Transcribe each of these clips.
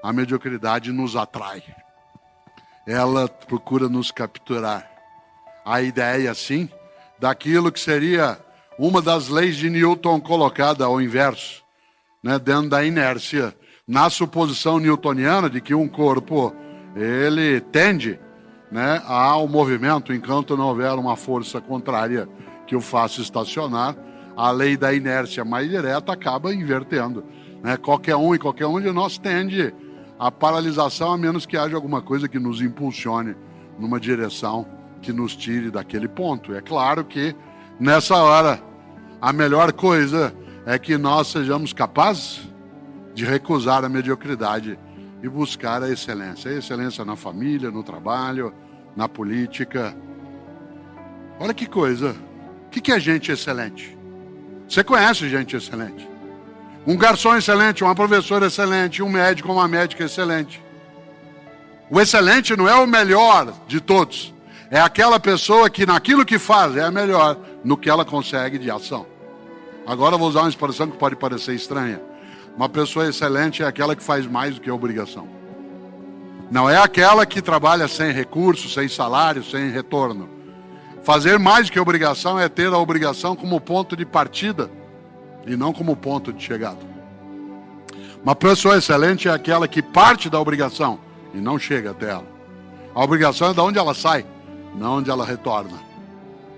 a mediocridade nos atrai. Ela procura nos capturar. A ideia, sim, daquilo que seria uma das leis de Newton colocada ao inverso, né, dentro da inércia, na suposição newtoniana de que um corpo ele tende, né, ao movimento enquanto não houver uma força contrária que o faça estacionar. A lei da inércia mais direta acaba invertendo, né? Qualquer um de nós tende à paralisação, a menos que haja alguma coisa que nos impulsione numa direção que nos tire daquele ponto. É claro que nessa hora a melhor coisa é que nós sejamos capazes de recusar a mediocridade e buscar a excelência. A excelência na família, no trabalho, na política. Olha que coisa. O que é gente excelente? Você conhece gente excelente? Um garçom excelente, uma professora excelente, um médico, uma médica excelente. O excelente não é o melhor de todos. É aquela pessoa que naquilo que faz é a melhor no que ela consegue de ação. Agora eu vou usar uma expressão que pode parecer estranha. Uma pessoa excelente é aquela que faz mais do que a obrigação. Não é aquela que trabalha sem recursos, sem salário, sem retorno. Fazer mais do que a obrigação é ter a obrigação como ponto de partida e não como ponto de chegada. Uma pessoa excelente é aquela que parte da obrigação e não chega até ela. A obrigação é de onde ela sai, não onde ela retorna.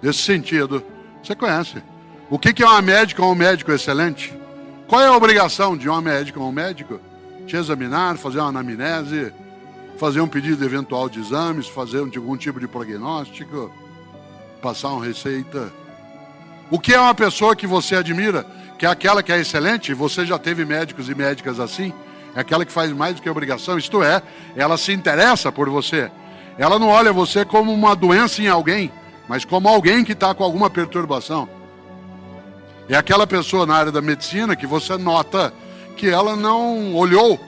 Nesse sentido, você conhece. O que é uma médica ou um médico excelente? Qual é a obrigação de uma médica ou um médico? Te examinar, fazer uma anamnese, fazer um pedido eventual de exames, fazer algum tipo de prognóstico, passar uma receita. O que é uma pessoa que você admira, que é aquela que é excelente? Você já teve médicos e médicas assim? É aquela que faz mais do que a obrigação, isto é, ela se interessa por você. Ela não olha você como uma doença em alguém, mas como alguém que está com alguma perturbação. É aquela pessoa na área da medicina que você nota que ela não olhou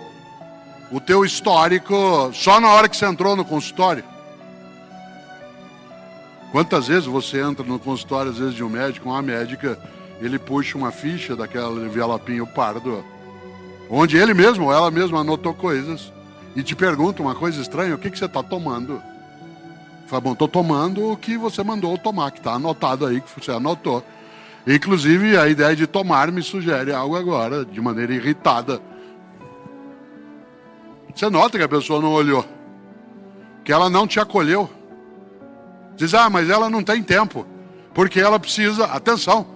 o teu histórico só na hora que você entrou no consultório. Quantas vezes você entra no consultório, às vezes, de um médico, uma médica, ele puxa uma ficha daquele envelopinho pardo, onde ele mesmo ou ela mesma anotou coisas, e te pergunta uma coisa estranha: o que você está tomando? Fala, bom, estou tomando o que você mandou tomar, que está anotado aí, que você anotou. Inclusive, a ideia de tomar me sugere algo agora, de maneira irritada. Você nota que a pessoa não olhou, que ela não te acolheu. Diz, mas ela não tem tempo, porque ela precisa, atenção,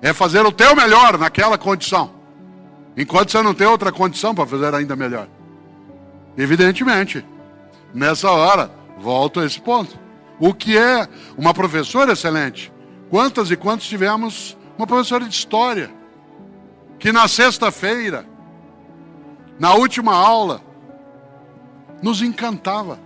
é fazer o teu melhor naquela condição, enquanto você não tem outra condição para fazer ainda melhor. Evidentemente, nessa hora, volto a esse ponto. O que é uma professora excelente? Quantas e quantos tivemos uma professora de história, que na sexta-feira, na última aula, nos encantava.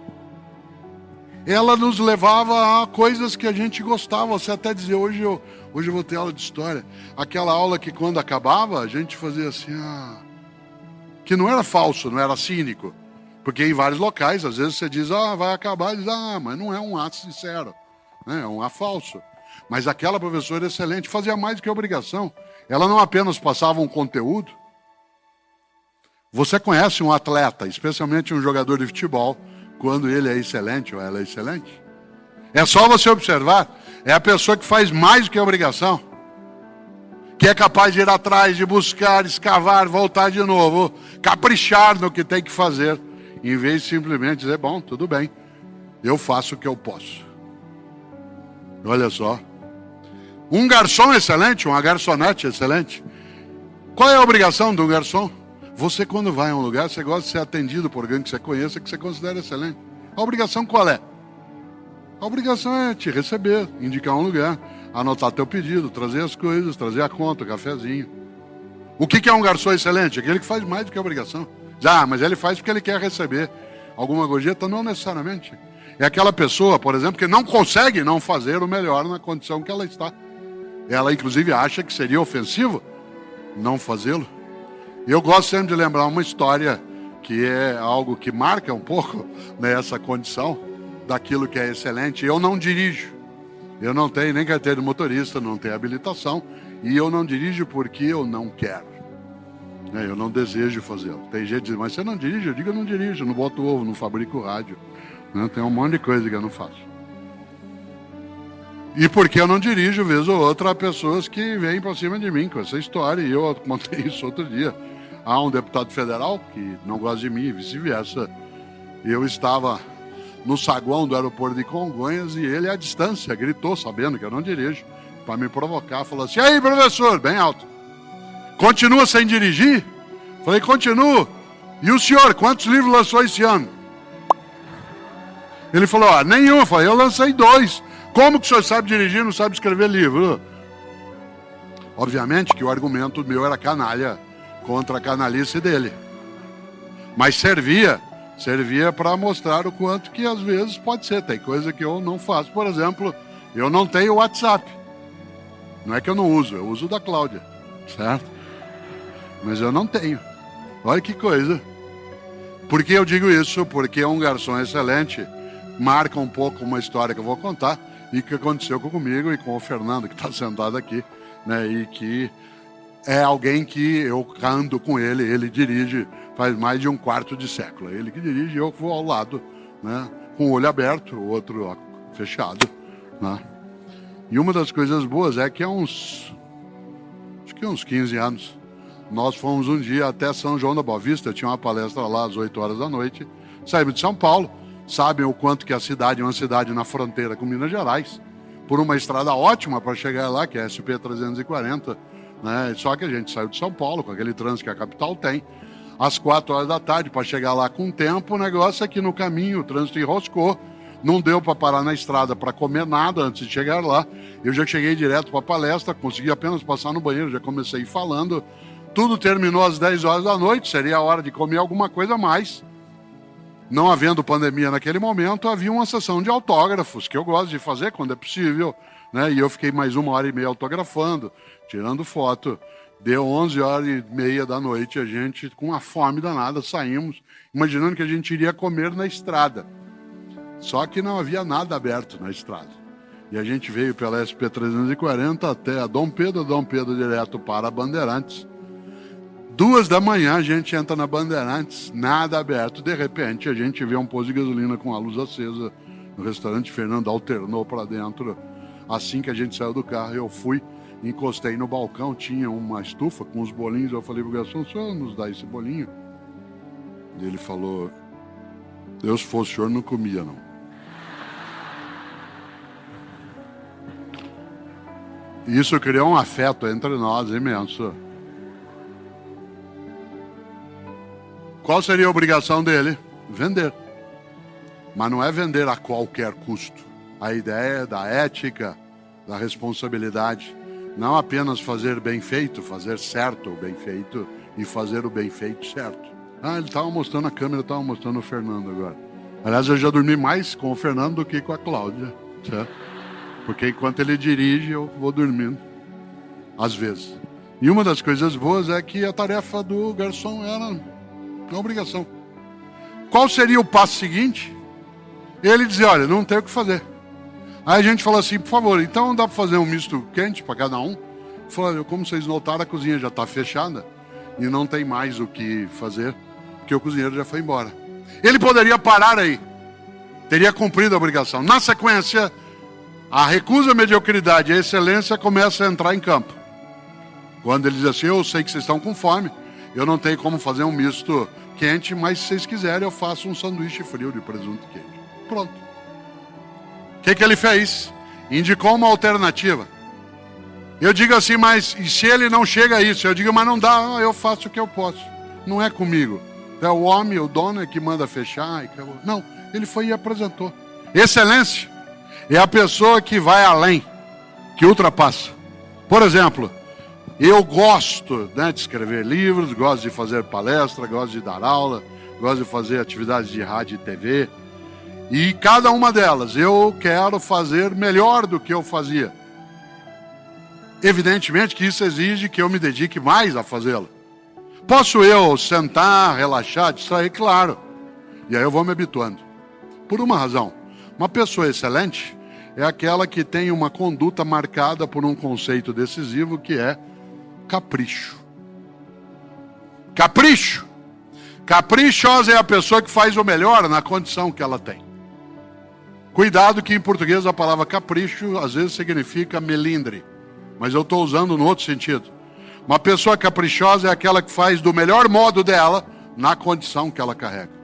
Ela nos levava a coisas que a gente gostava. Você até dizia, hoje eu vou ter aula de história. Aquela aula que quando acabava, a gente fazia assim, que não era falso, não era cínico. Porque em vários locais, às vezes você diz, vai acabar, e diz, mas não é um ato sincero, né? É um ato falso. Mas aquela professora excelente fazia mais do que obrigação. Ela não apenas passava um conteúdo. Você conhece um atleta, especialmente um jogador de futebol, quando ele é excelente ou ela é excelente? É só você observar. É a pessoa que faz mais do que a obrigação, que é capaz de ir atrás, de buscar, escavar, voltar de novo, caprichar no que tem que fazer, em vez de simplesmente dizer, bom, tudo bem, eu faço o que eu posso. Olha só. Um garçom excelente, uma garçonete excelente. Qual é a obrigação de um garçom? Você, quando vai a um lugar, você gosta de ser atendido por alguém que você conheça, que você considera excelente. A obrigação qual é? A obrigação é te receber, indicar um lugar, anotar teu pedido, trazer as coisas, trazer a conta, o cafezinho. O que é um garçom excelente? Aquele que faz mais do que a obrigação. Mas ele faz porque ele quer receber alguma gorjeta? Não necessariamente. É aquela pessoa, por exemplo, que não consegue não fazer o melhor na condição que ela está. Ela, inclusive, acha que seria ofensivo não fazê-lo. Eu gosto sempre de lembrar uma história que é algo que marca um pouco nessa condição daquilo que é excelente. Eu não dirijo. Eu não tenho nem carteira de motorista, não tenho habilitação. E eu não dirijo porque eu não quero. Eu não desejo fazê-lo. Tem gente que diz, mas você não dirige? Eu digo, eu não dirijo, não boto ovo, não fabrico rádio. Tem um monte de coisa que eu não faço. E porque eu não dirijo, vez ou outra, há pessoas que vêm para cima de mim com essa história, e eu contei isso outro dia. Há um deputado federal que não gosta de mim e vice-versa. Eu estava no saguão do aeroporto de Congonhas e ele, à distância, gritou, sabendo que eu não dirijo, para me provocar, falou assim, e aí, professor, bem alto, continua sem dirigir? Falei, continuo. E o senhor, quantos livros lançou esse ano? Ele falou, nenhum. Eu falei, eu lancei 2. Como que o senhor sabe dirigir e não sabe escrever livro? Obviamente que o argumento meu era canalha contra a canalice dele. Mas servia para mostrar o quanto que às vezes pode ser. Tem coisa que eu não faço. Por exemplo, eu não tenho WhatsApp. Não é que eu não uso, eu uso da Cláudia, certo? Mas eu não tenho. Olha que coisa. Por que eu digo isso? Porque um garçom excelente marca um pouco uma história que eu vou contar e que aconteceu comigo e com o Fernando, que está sentado aqui, e que é alguém que eu ando com ele, ele dirige faz mais de um quarto de século. Ele que dirige, eu vou ao lado, com o olho aberto, o outro fechado. E uma das coisas boas é que há uns 15 anos, nós fomos um dia até São João da Boa Vista, tinha uma palestra lá às 8 horas da noite, saímos de São Paulo, sabem o quanto que a cidade é uma cidade na fronteira com Minas Gerais, por uma estrada ótima para chegar lá, que é a SP-340, só que a gente saiu de São Paulo, com aquele trânsito que a capital tem, às 4 horas da tarde, para chegar lá com tempo, o negócio é que no caminho o trânsito enroscou, não deu para parar na estrada para comer nada antes de chegar lá, eu já cheguei direto para a palestra, consegui apenas passar no banheiro, já comecei falando, tudo terminou às 10 horas da noite, seria a hora de comer alguma coisa a mais. Não havendo pandemia naquele momento, havia uma sessão de autógrafos, que eu gosto de fazer quando é possível, e eu fiquei mais 1h30 autografando, tirando foto. Deu 11h30 da noite, a gente, com uma fome danada, saímos, imaginando que a gente iria comer na estrada. Só que não havia nada aberto na estrada. E a gente veio pela SP-340 até a Dom Pedro direto para a Bandeirantes. 2 da manhã a gente entra na Bandeirantes, nada aberto. De repente a gente vê um posto de gasolina com a luz acesa no restaurante. Fernando alternou para dentro. Assim que a gente saiu do carro, eu fui, encostei no balcão, tinha uma estufa com os bolinhos. Eu falei pro garçom, o senhor nos dá esse bolinho? E ele falou, eu se fosse o senhor não comia não. Isso criou um afeto entre nós imenso. Qual seria a obrigação dele? Vender. Mas não é vender a qualquer custo. A ideia é da ética, da responsabilidade. Não apenas fazer bem feito, fazer certo o bem feito e fazer o bem feito certo. Ele estava mostrando a câmera, estava mostrando o Fernando agora. Aliás, eu já dormi mais com o Fernando do que com a Cláudia. Certo? Porque enquanto ele dirige, eu vou dormindo. Às vezes. E uma das coisas boas é que a tarefa do garçom era uma obrigação. Qual seria o passo seguinte? Ele dizia, olha, não tem o que fazer. Aí a gente falou assim, por favor, então dá para fazer um misto quente para cada um? Falou, como vocês notaram, a cozinha já está fechada e não tem mais o que fazer, porque o cozinheiro já foi embora. Ele poderia parar aí, teria cumprido a obrigação. Na sequência, a recusa, a mediocridade e a excelência começa a entrar em campo. Quando ele diz assim, eu sei que vocês estão com fome, eu não tenho como fazer um misto quente, mas se vocês quiserem eu faço um sanduíche frio de presunto e queijo. Pronto. O que ele fez? Indicou uma alternativa. Eu digo assim, mas e se ele não chega a isso? Eu digo, mas não dá, eu faço o que eu posso. Não é comigo. É o homem, o dono é que manda fechar. Não, ele foi e apresentou. Excelência é a pessoa que vai além, que ultrapassa. Por exemplo, eu gosto de escrever livros, gosto de fazer palestra, gosto de dar aula, gosto de fazer atividades de rádio e TV. E cada uma delas eu quero fazer melhor do que eu fazia. Evidentemente que isso exige que eu me dedique mais a fazê-lo. Posso eu sentar, relaxar, distrair? Claro. E aí eu vou me habituando. Por uma razão. Uma pessoa excelente é aquela que tem uma conduta marcada por um conceito decisivo que é capricho. Capricho. Caprichosa é a pessoa que faz o melhor na condição que ela tem. Cuidado que em português a palavra capricho às vezes significa melindre. Mas eu estou usando no outro sentido. Uma pessoa caprichosa é aquela que faz do melhor modo dela na condição que ela carrega.